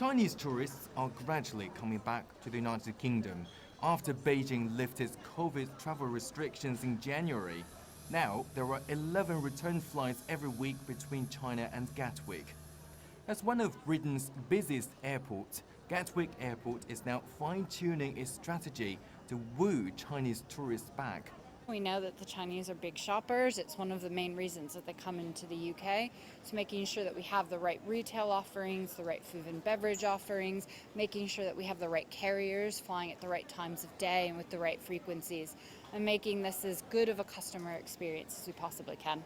Chinese tourists are gradually coming back to the United Kingdom after Beijing lifted COVID travel restrictions in January. Now, there are 11 return flights every week between China and Gatwick. As one of Britain's busiest airports, Gatwick Airport is now fine-tuning its strategy to woo Chinese tourists back. We know that the Chinese are big shoppers. It's one of the main reasons that they come into the UK. So making sure that we have the right retail offerings, the right food and beverage offerings, making sure that we have the right carriers flying at the right times of day and with the right frequencies, and making this as good of a customer experience as we possibly can.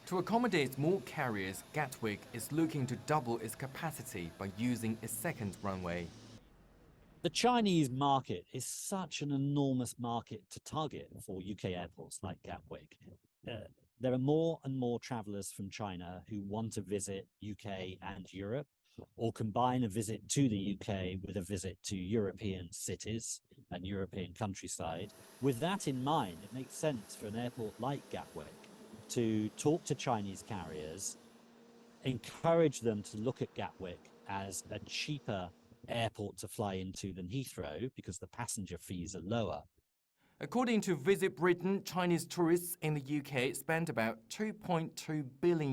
To accommodate more carriers, Gatwick is looking to double its capacity by using a second runway. The Chinese market is such an enormous market to target for UK airports like Gatwick. There are more and more travellers from China who want to visit UK and Europe, or combine a visit to the UK with a visit to European cities and European countryside. With that in mind, it makes sense for an airport like Gatwick to talk to Chinese carriers, encourage them to look at Gatwick as a cheaper airport to fly into than Heathrow because the passenger fees are lower. According to VisitBritain, Chinese tourists in the UK spent about $2.2 billion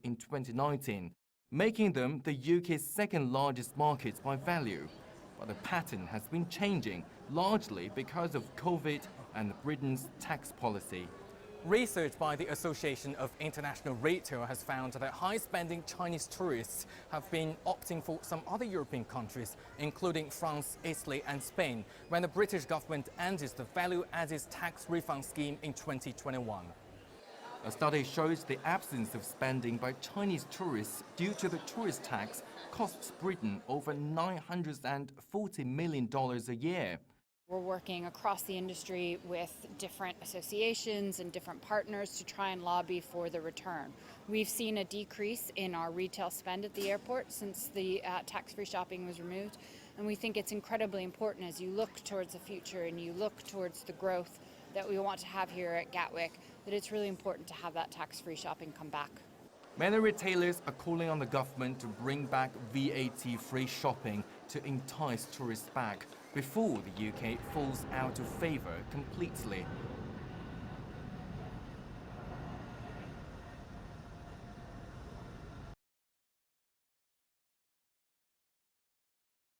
in 2019, making them the UK's second largest market by value. But the pattern has been changing, largely because of COVID and Britain's tax policy. Research by the Association of International Retail has found that high-spending Chinese tourists have been opting for some other European countries, including France, Italy and Spain, when the British government ended the value-added tax refund scheme in 2021. A study shows the absence of spending by Chinese tourists due to the tourist tax costs Britain over $940 million a year. We're working across the industry with different associations and different partners to try and lobby for the return. We've seen a decrease in our retail spend at the airport since the tax-free shopping was removed, and we think it's incredibly important as you look towards the future and you look towards the growth that we want to have here at Gatwick, that it's really important to have that tax-free shopping come back. Many retailers are calling on the government to bring back VAT-free shopping to entice tourists back before the UK falls out of favour completely.